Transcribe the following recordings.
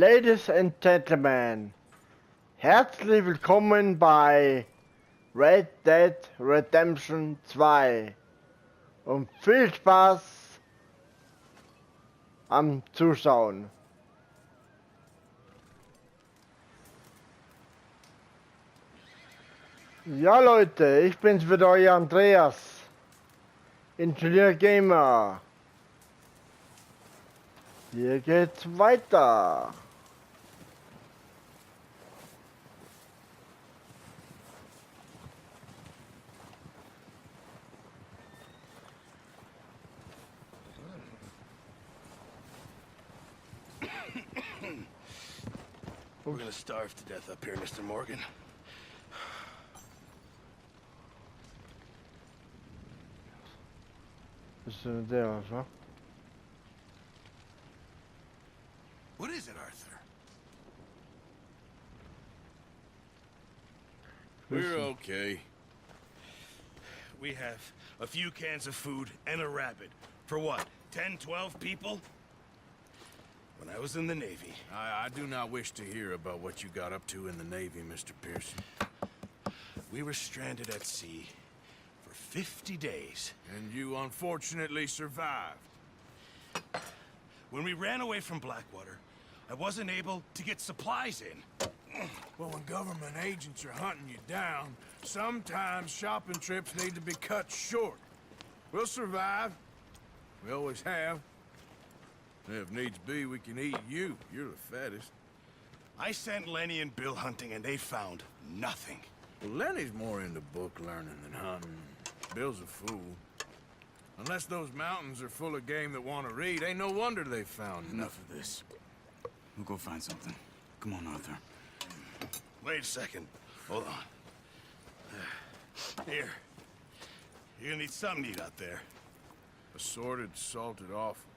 Ladies and Gentlemen, herzlich willkommen bei Red Dead Redemption 2 und viel Spaß am Zuschauen. Ja Leute, ich bin's wieder, euer Andreas, Ingenieur Gamer. Hier geht's weiter. We're gonna starve to death up here, Mr. Morgan. Bist du mit der was, wa? What is it, Arthur? We're okay. We have a few cans of food and a rabbit. For what, 10, 12 people? When I was in the Navy... I do not wish to hear about what you got up to in the Navy, Mr. Pearson. We were stranded at sea for 50 days. And you unfortunately survived. When we ran away from Blackwater, I wasn't able to get supplies in. Well, when government agents are hunting you down, sometimes shopping trips need to be cut short. We'll survive. We always have. If needs be, we can eat you. You're the fattest. I sent Lenny and Bill hunting, and they found nothing. Well, Lenny's more into book learning than hunting. Bill's a fool. Unless those mountains are full of game that want to read, ain't no wonder they found Enough of this. We'll go find something. Come on, Arthur. Wait a second. Hold on. Here. You're gonna need something to eat out there. Assorted, salted offal.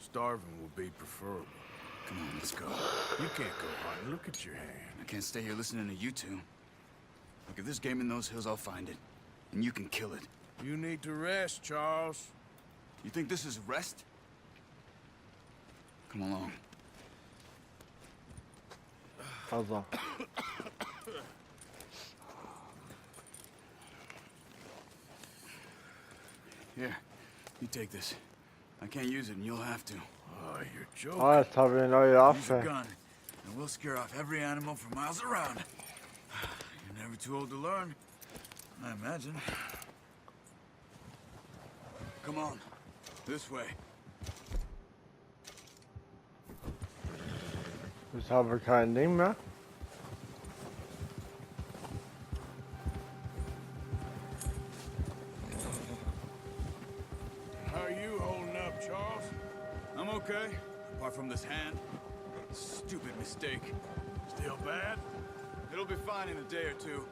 Starving will be preferable. Come on, let's go. You can't go hunting. Look at your hand. I can't stay here listening to you two. Look, if there's game in those hills, I'll find it. And you can kill it. You need to rest, Charles. You think this is rest? Come along. Also. Here, you take this. I can't use it, and you'll have to. Oh, you're joking. Oh, jetzt habe ich eine neue Use your Waffe. gun, and we'll scare off every animal for miles around. You're never too old to learn, I imagine. Come on, this way. Ich habe kein Ding mehr. How are you holding up, Charles? I'm okay, apart from this hand. Stupid mistake. Still bad? It'll be fine in a day or two.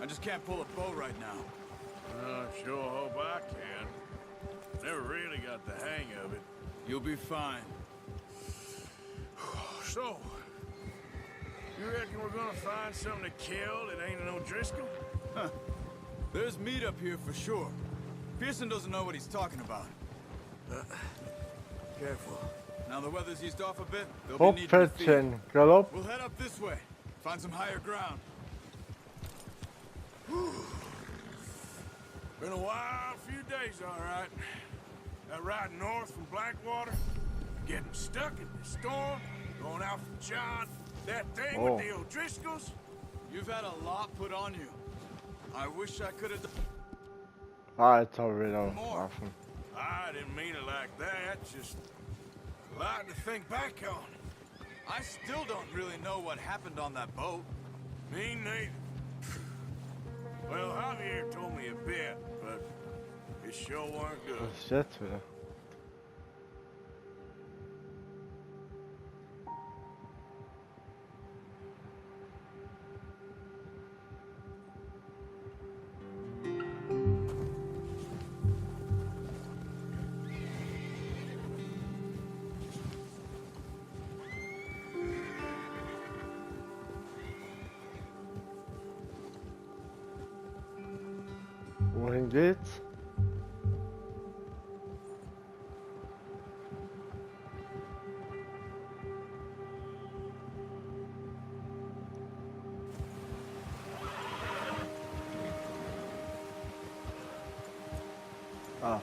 I just can't pull a bow right now. I sure hope I can. Never really got the hang of it. You'll be fine. So, you reckon we're gonna find something to kill that ain't no Driscoll? Huh. There's meat up here for sure. Pearson doesn't know what he's talking about. Careful. Now the weather's eased off a bit. They'll be needing to feed. Hopfettchen, Galopp. We'll head up this way. Find some higher ground. Been a wild few days, all right. That ride north from Blackwater, getting stuck in the storm, going out from John, that thing with the O'Driscolls. You've had a lot put on you. I wish I could have done Ah, jetzt habe ich wieder more. Waffen. I didn't mean it like that, just a lot to think back on. I still don't really know what happened on that boat. Me neither. Well, Javier told me a bit, but it sure weren't good. Was ist jetzt wieder? Wohin geht's? Ah,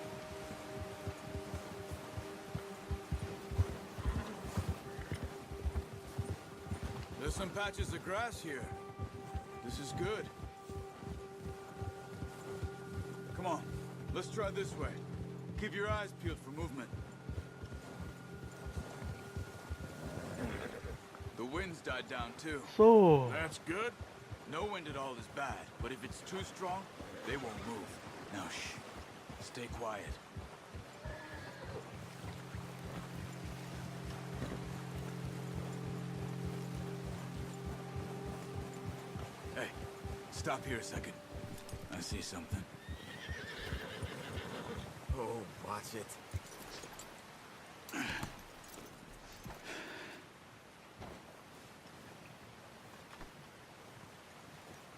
There's some patches of grass here. This is good. Come on, let's try this way. Keep your eyes peeled for movement. The wind's died down too. so. That's good. No wind at all is bad, but if it's too strong, they won't move. Now shh. Stay quiet. Hey, stop here a second. I see something. Oh, watch it.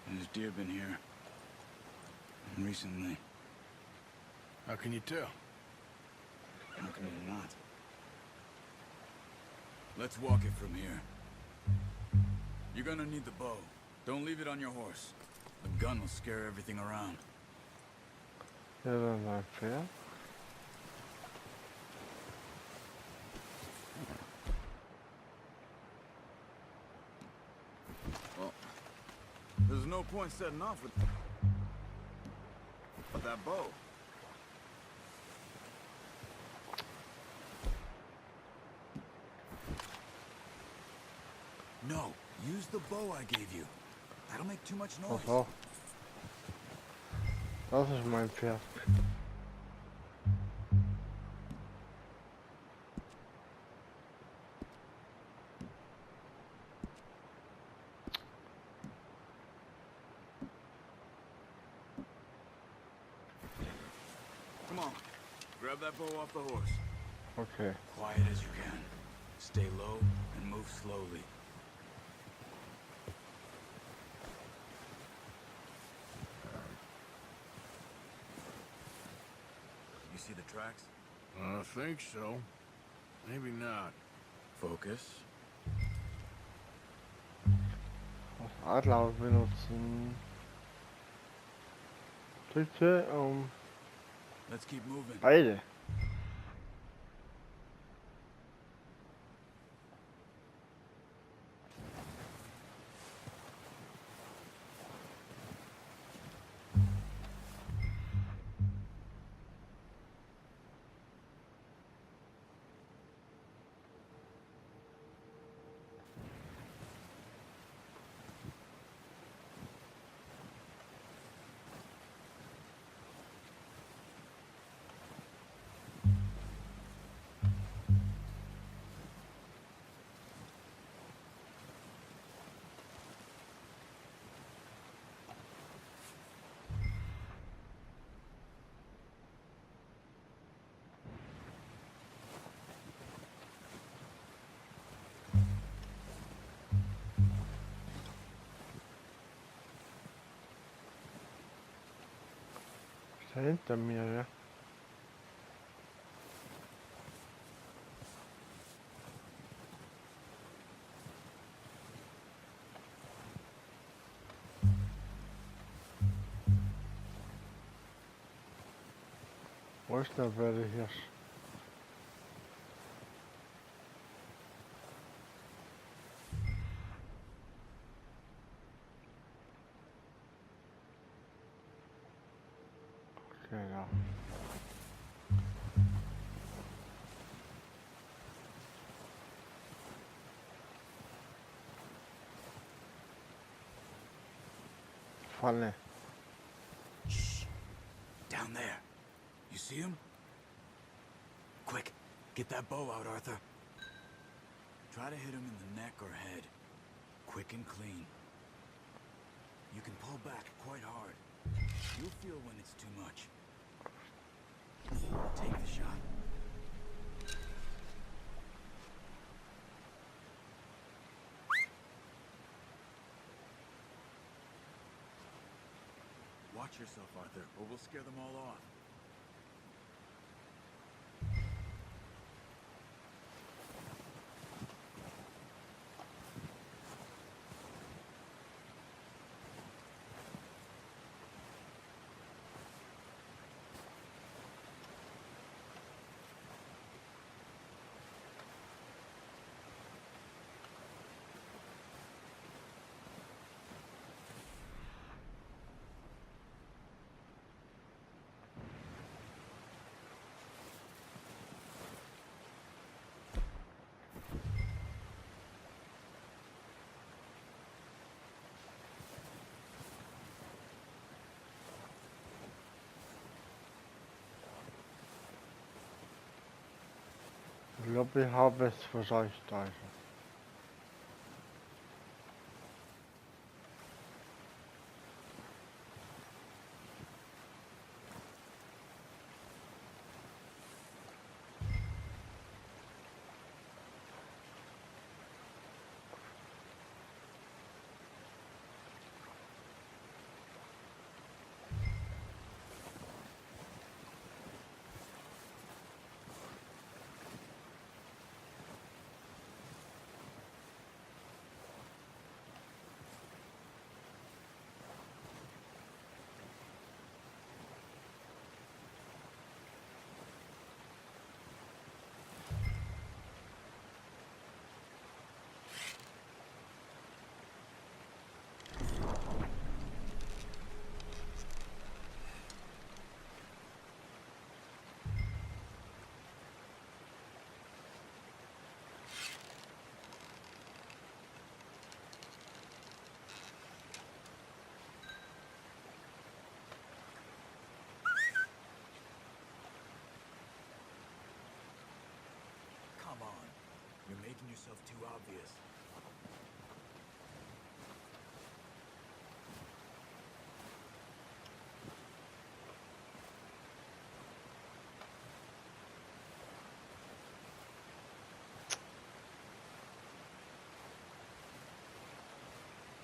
There's deer been here. Recently. How can you tell? How can you not? Let's walk it from here. You're gonna need the bow. Don't leave it on your horse. The gun will scare everything around. Ja, dann ein Pferd. Well, there's no point setting off with that bow. No, use the bow I gave you. That'll make too much noise. Oh, das ist mein Pferd. Come on, grab that bow off the horse. Okay. Quiet as you can. Stay low and move slowly. You see the tracks? I think so. Maybe not. Focus. Adler benutzen. Bitte Let's keep moving. beide. Ist da hinter mir, ja. Wo ist der blöde Hirsch? Okay, ja. Falle. Shh. Down there. You see him? Quick, get that bow out, Arthur. Try to hit him in the neck or head. Quick and clean. You can pull back quite hard. You'll feel when it's too much. Take the shot. Watch yourself, Arthur, or we'll scare them all off. glaube, ich habe es verscheucht, also. Come on. You're making yourself too obvious.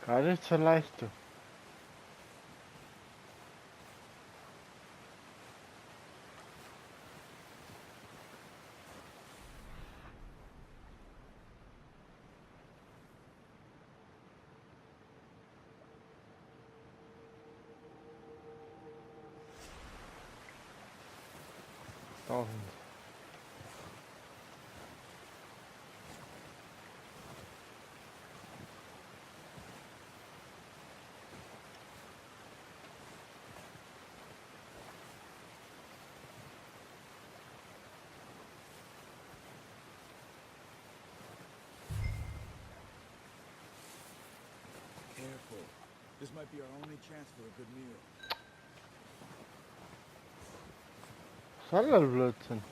Gar nicht so leicht, du. Da hinten. Careful. This might be our only chance for a good meal. Was soll der Blödsinn?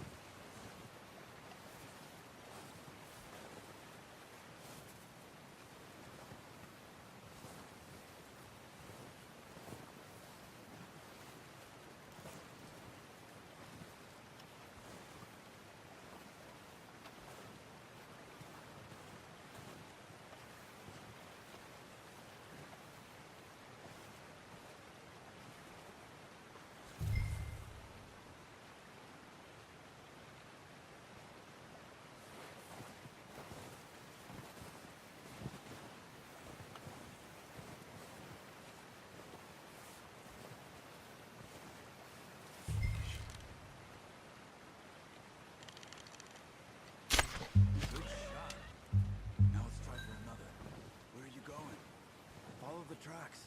Good shot. Now let's try for another. Where are you going? Follow the tracks.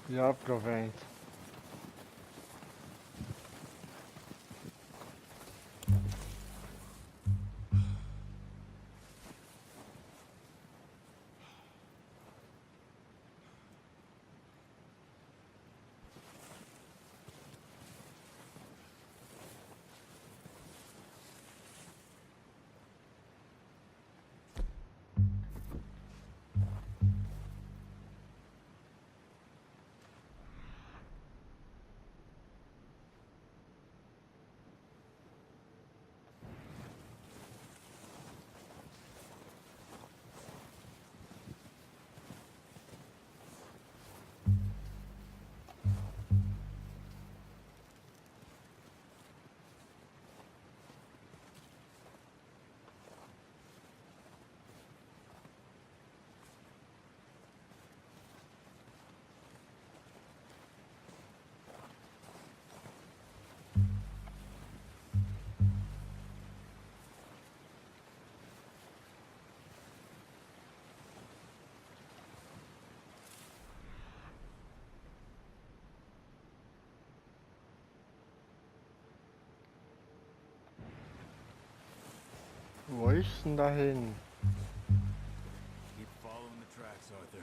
Ja, abgewählt. Wo ist denn dahin? Keep following the tracks, Arthur.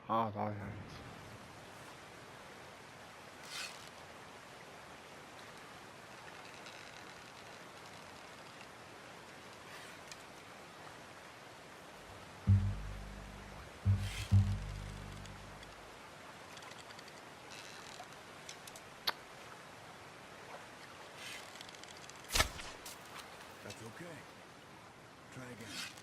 Ah, da habe ich eins. That's okay. Try again.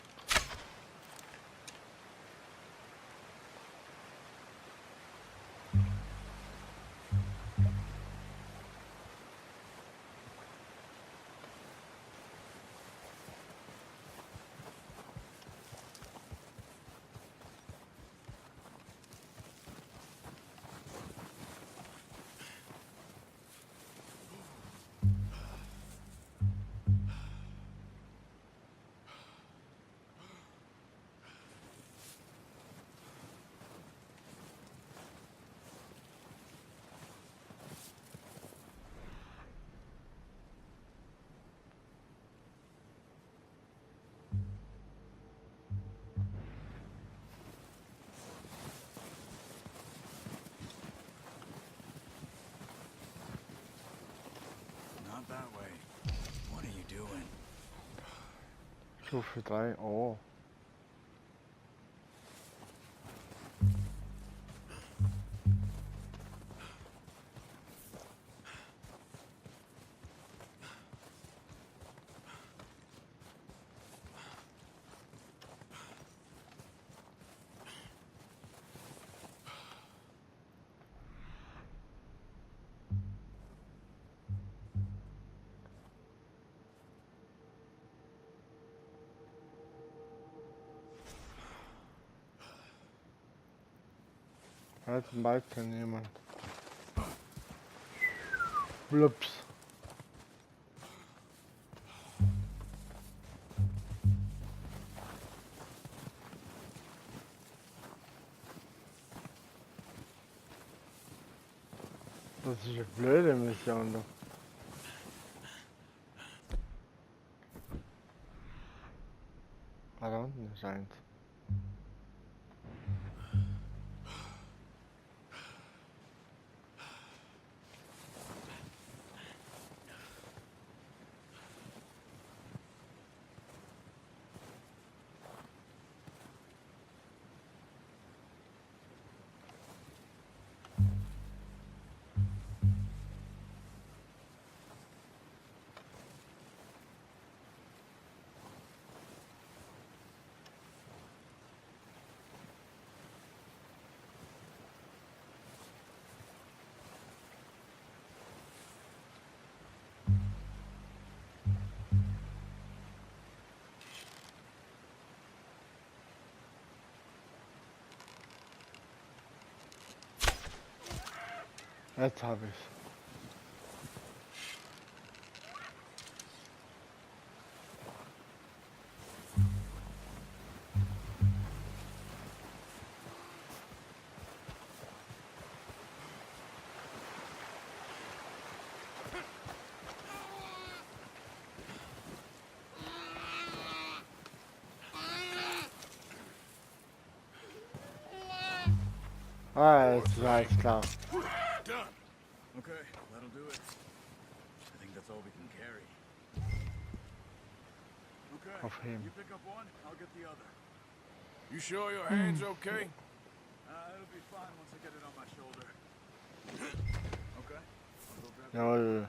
Not that way. What are you doing? Stufe 3. Oh. Halt weiter jemand. Blups. Das ist eine blöde Mission doch. Ah, da unten ist eins. Jetzt habe ich's. Ah, jetzt ist alles klar. Done. Okay, that'll do it. I think that's all we can carry. Okay, Auf him. you pick up one, I'll get the other. You sure your hand's okay? It'll be fine once I get it on my shoulder. Okay, I'll go grab it. Jawohl.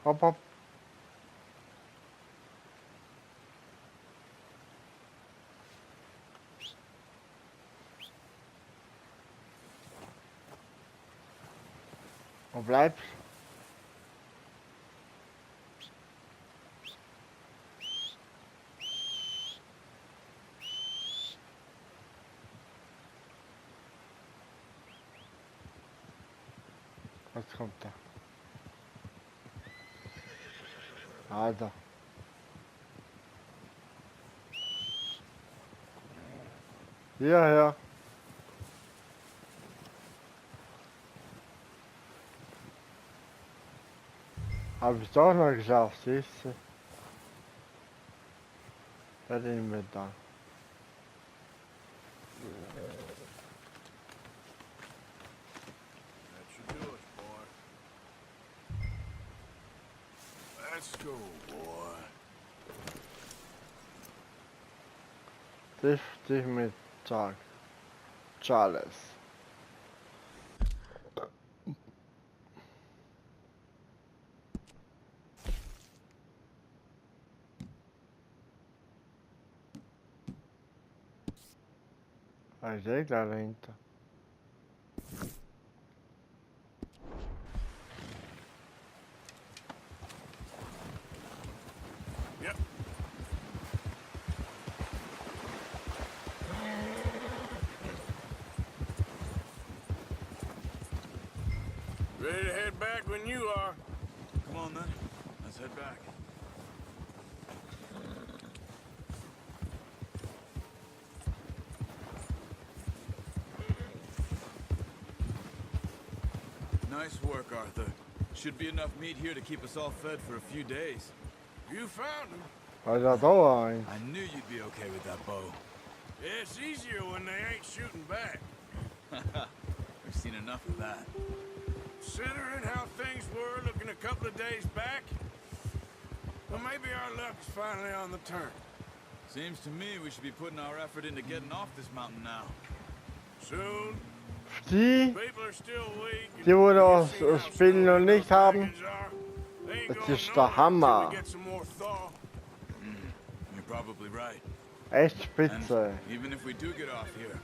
Hopp, hopp. Wo bleibst? Was kommt da? Ah, da. Ja, ja. Habe ich doch noch geschafft, siehst du? Bei dem Inventar. That should do it, boy. Let's go, boy. 50 Mittag. Charles. Ah, ich sehe gleich dahinter. Yep. Ready to head back when you are. Come on then. Let's head back. Nice work, Arthur. Should be enough meat here to keep us all fed for a few days. You found him. Was er da ein? I knew you'd be okay with that bow. Yeah, it's easier when they ain't shooting back. We've seen enough of that. Considering how things were looking a couple of days back, well, maybe our luck's finally on the turn. Seems to me we should be putting our effort into getting off this mountain now. Soon, Die, people are still weak. and die wo you've das seen how Spiel noch slow nicht those haben, wagons are. They ain't das gonna ist know der it until Hammer. we get some more thaw. You're probably right. Echt And spitze. even if we do get off here,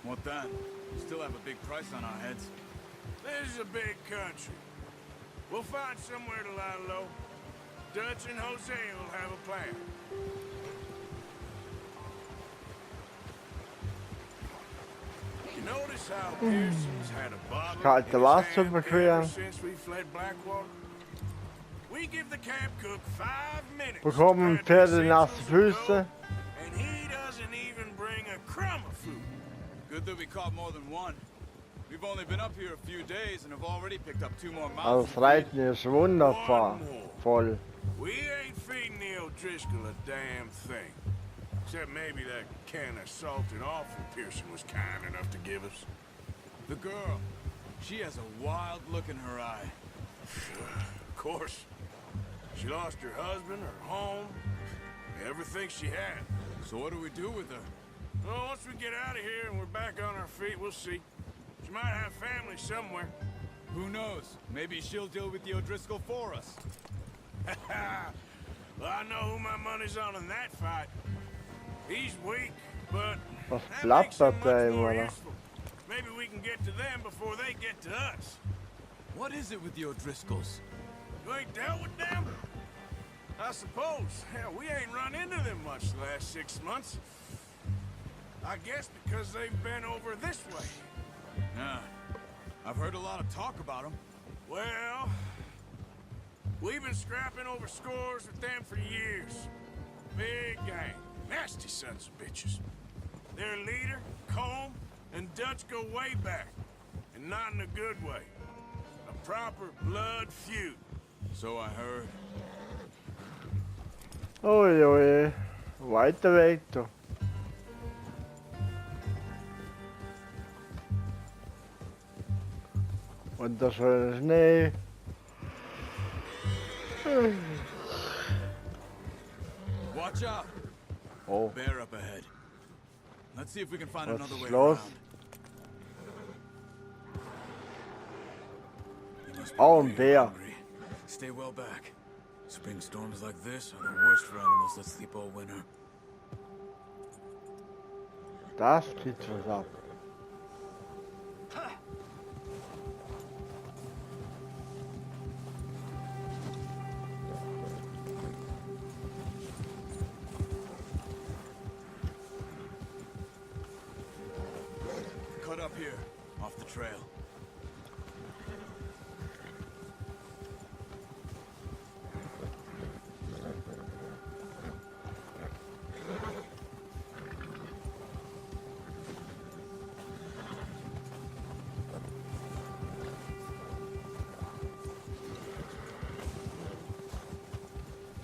what then? We still have a big price on our heads. This is a big country. We'll find somewhere to lie low. Dutch and Jose will have a plan. You notice how Pearson's had a bottle Kalte in his Wasser hand überqueren. ever since we fled Blackwater? We give the camp cook 5 minutes to Bekommen grab Pferde the nasse essentials Füße. and go, and he doesn't even bring a crumb of food. Good that we caught more than one. We've only been up here a few days and have already picked up 2 more Also mouths. das Reiten ist wunderbar. Voll. We ain't feeding the O'Driscoll a damn thing. Except maybe that can of salted offal Pearson was kind enough to give us. The girl, she has a wild look in her eye. Of course. She lost her husband, her home, everything she had. So what do we do with her? Well, once we get out of here and we're back on our feet, we'll see. She might have family somewhere. Who knows? Maybe she'll deal with the O'Driscoll for us. Well, I know who my money's on in that fight. He's weak, but Was that makes him plappert much der more immer noch? useful. Maybe we can get to them before they get to us. What is it with the O'Driscolls? You ain't dealt with them? I suppose. Hell, we ain't run into them much the last 6 months. I guess because they've been over this way. Yeah, I've heard a lot of talk about them. Well, we've been scrapping over scores with them for years. Big gang. Nasty sons of bitches. Their leader, Combe, and Dutch go way back. And not in a good way. A proper blood feud. So I heard. Ui, ui. Weiter Weg, du. Wunderschöner Schnee. Watch out! Oh, Bear up ahead. Let's see if we can find was another ist way los? around. You must be Oh, ein really Bär. hungry. Stay well back. Spring storms like this are the worst for animals that sleep all winter. Das geht was ab. Cut up here, off the trail.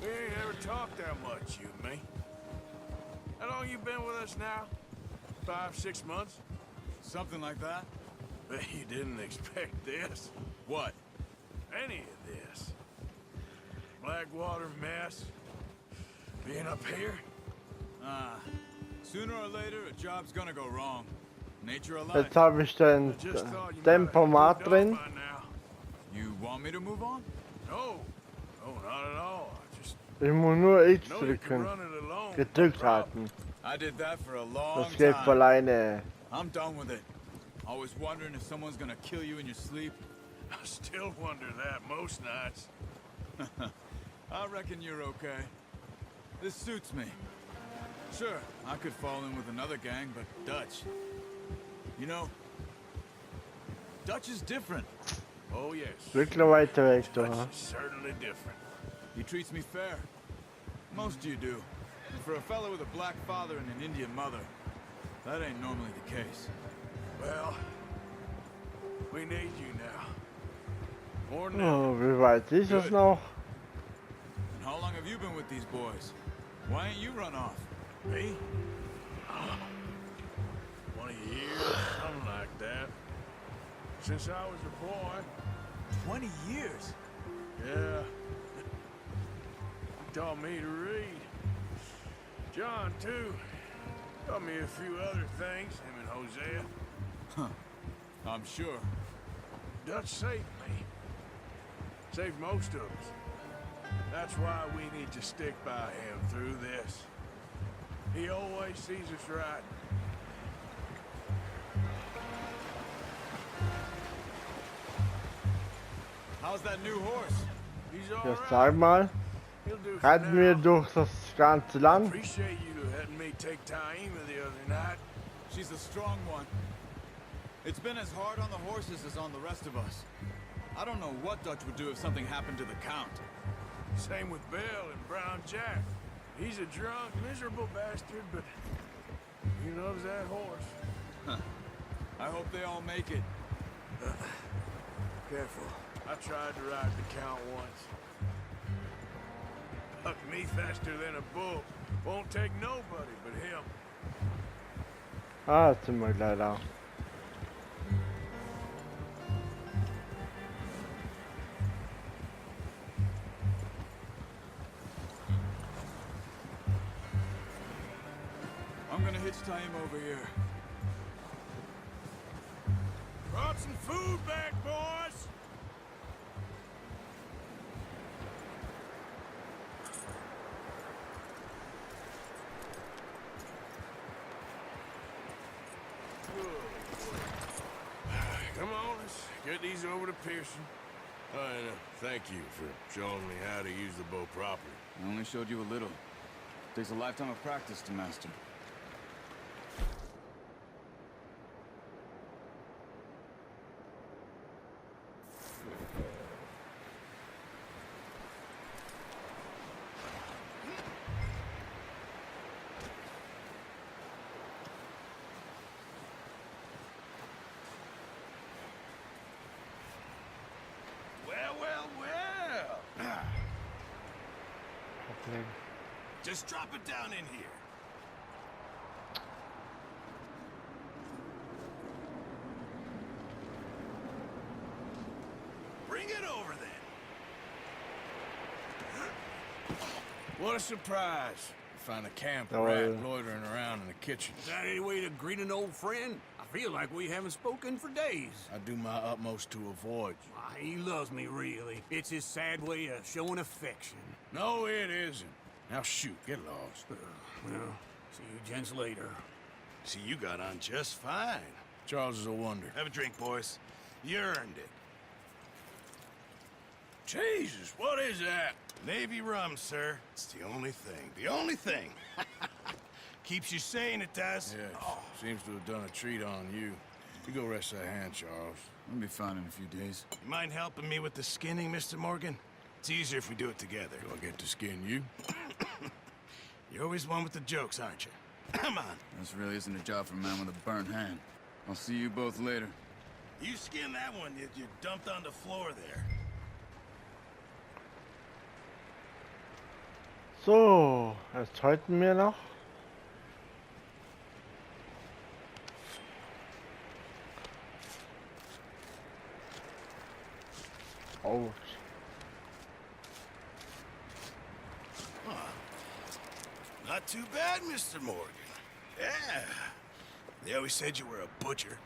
We ain't ever talked that much, you and me. long you been with us now? 5, 6 months? Something like that. Bet you didn't expect this. What? Any of this. Blackwater mess. Being up here? Sooner or later, a job's gonna go wrong. Nature of life. Jetzt habe ich den I just thought you might have Tempomat moved on drin. by now. You want me to move on? No. No, not at all. I just Ich muss nur X know you can drücken. run it alone. Gedrückt No problem. halten. I did that for a long Das geht von time. alleine. I'm done with it. Always wondering if someone's gonna kill you in your sleep. I still wonder that most nights. I reckon you're okay. This suits me. Sure, I could fall in with another gang, but Dutch. You know, Dutch is different. Oh, yes. Wirklich weiter weg, du. That's certainly different. He treats me fair. Most of you do. And for a fellow with a black father and an Indian mother, that ain't normally the case. Well, we need you now. More than ever. Oh, wie weit ist es Good. noch? And how long have you been with these boys? Why ain't you run off? Me? 20 years, something like that. Since I was a boy. 20 years? Yeah. He taught me to read. John, too. Taught me a few other things, him and Hosea. I'm sure. Dutch saved me. Saved most of us. That's why we need to stick by him through this. He always sees us right. How's that new horse? He's all Jetzt right. sag mal, He'll do for reiten wir now. durch das ganze Land. Appreciate you letting me take Taima the other night. She's a strong one. It's been as hard on the horses as on the rest of us. I don't know what Dutch would do if something happened to the Count. Same with Bill and Brown Jack. He's a drunk, miserable bastard, but he loves that horse. I hope they all make it. Careful. I tried to ride the Count once. Bucked me faster than a bull. Won't take nobody but him. Ah, jetzt sind wir gleich da. I'm gonna hitch tie him over here. Brought some food back, boys! Come on, let's get these over to Pearson. And thank you for showing me how to use the bow properly. I only showed you a little. Takes a lifetime of practice to master. Well, well, well. Just drop it down in here. Bring it over then. What a surprise. Find a camp Oh, rat yeah. loitering around in the kitchen. Is that any way to greet an old friend? I feel like we haven't spoken for days. I do my utmost to avoid you. Why, he loves me, really. It's his sad way of showing affection. No, it isn't. Now shoot, get lost. Well, see you gents later. See, you got on just fine. Charles is a wonder. Have a drink, boys. You earned it. Jesus, what is that? Navy rum, sir. It's the only thing. The only thing. Keeps you sane, it does. Yes, seems to have done a treat on you. You go rest that hand, Charles. I'll be fine in a few days. You mind helping me with the skinning, Mr. Morgan? It's easier if we do it together. Do I get to skin you? You're always one with the jokes, aren't you? Come on. This really isn't a job for a man with a burnt hand. I'll see you both later. You skin that one you dumped on the floor there. So, jetzt halten wir noch. Oh, Not too bad, Mr. Morgan. Yeah. They always said you were a butcher.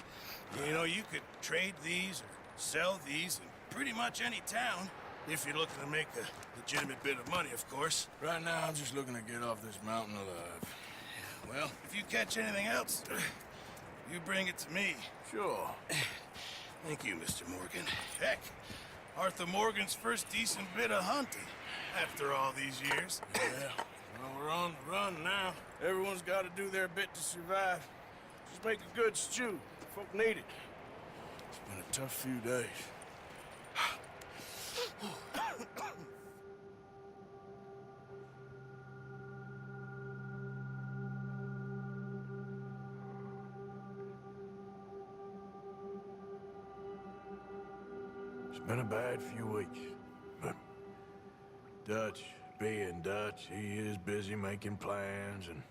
You know, you could trade these or sell these in pretty much any town. If you're looking to make a legitimate bit of money, of course. Right now, I'm just looking to get off this mountain alive. Well, if you catch anything else, you bring it to me. Sure. Thank you, Mr. Morgan. Heck, Arthur Morgan's first decent bit of hunting after all these years. Yeah. Well, we're on the run now. Everyone's got to do their bit to survive. Just make a good stew. Folk need it. It's been a tough few days. It's been a bad few weeks, but Dutch being Dutch, he is busy making plans, and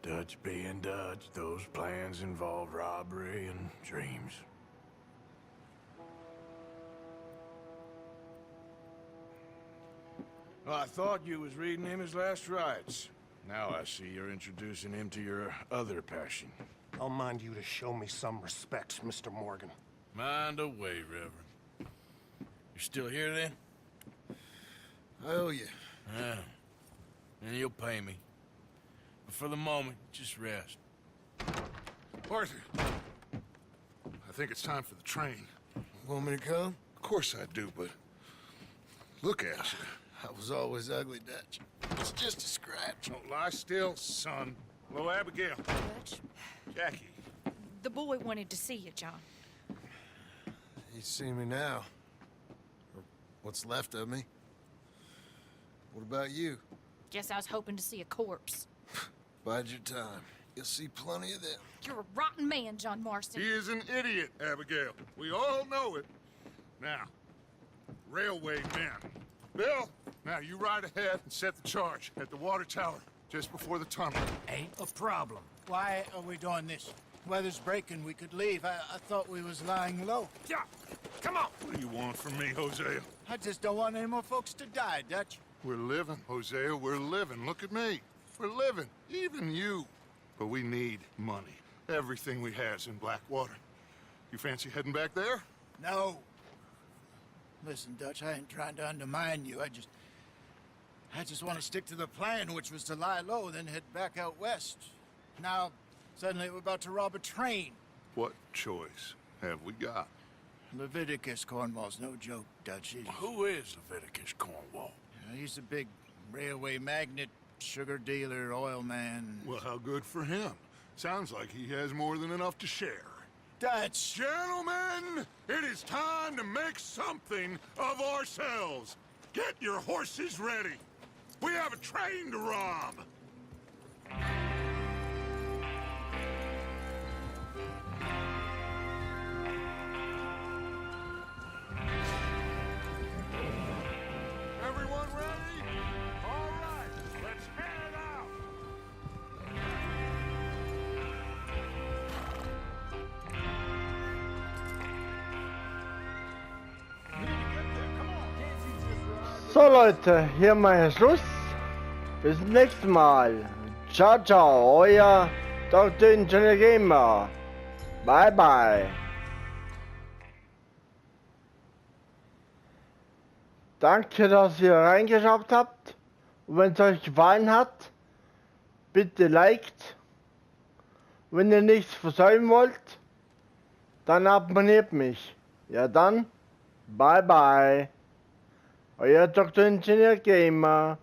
Dutch being Dutch, those plans involve robbery and dreams. Well, I thought you was reading him his last rites. Now I see you're introducing him to your other passion. I'll mind you to show me some respect, Mr. Morgan. Mind away, Reverend. You're still here, then? I owe you. Yeah. And you'll pay me. But for the moment, just rest. Arthur, I think it's time for the train. Want me to come? Of course I do, but look at you. I was always ugly, Dutch. It's just a scratch. Don't lie still, son. Hello, Abigail. Dutch, Jackie. the boy wanted to see you, John. You see me now. Or what's left of me. What about you? Guess I was hoping to see a corpse. Bide your time. You'll see plenty of them. You're a rotten man, John Marston. He is an idiot, Abigail. We all know it. Now, railway men. Bill, now you ride ahead and set the charge at the water tower just before the tunnel. Ain't a problem. Why are we doing this? Weather's breaking. We could leave. I thought we was lying low. Yeah, come on. What do you want from me, Hosea? I just don't want any more folks to die, Dutch. We're living, Hosea. We're living. Look at me. We're living. Even you. But we need money. Everything we has in Blackwater. You fancy heading back there? No. Listen, Dutch, I ain't trying to undermine you. I just want to stick to the plan, which was to lie low, then head back out west. Now, suddenly we're about to rob a train. What choice have we got? Leviticus Cornwall's no joke, Dutch. Who is Leviticus Cornwall? He's a big railway magnate, sugar dealer, oil man. Well, how good for him. Sounds like he has more than enough to share. Dutch! Gentlemen, it is time to make something of ourselves. Get your horses ready. We have a train to rob. Everyone ready? All right, let's head out. so Leute, hier mal Schluss. Bis zum nächsten Mal. Ciao, ciao, euer Dr. Ingenieur Gamer. Bye, bye. Danke, dass ihr reingeschaut habt. Und wenn es euch gefallen hat, bitte liked. Wenn ihr nichts versäumen wollt, dann abonniert mich. Ja dann, bye bye. Euer Dr. Ingenieur Gamer.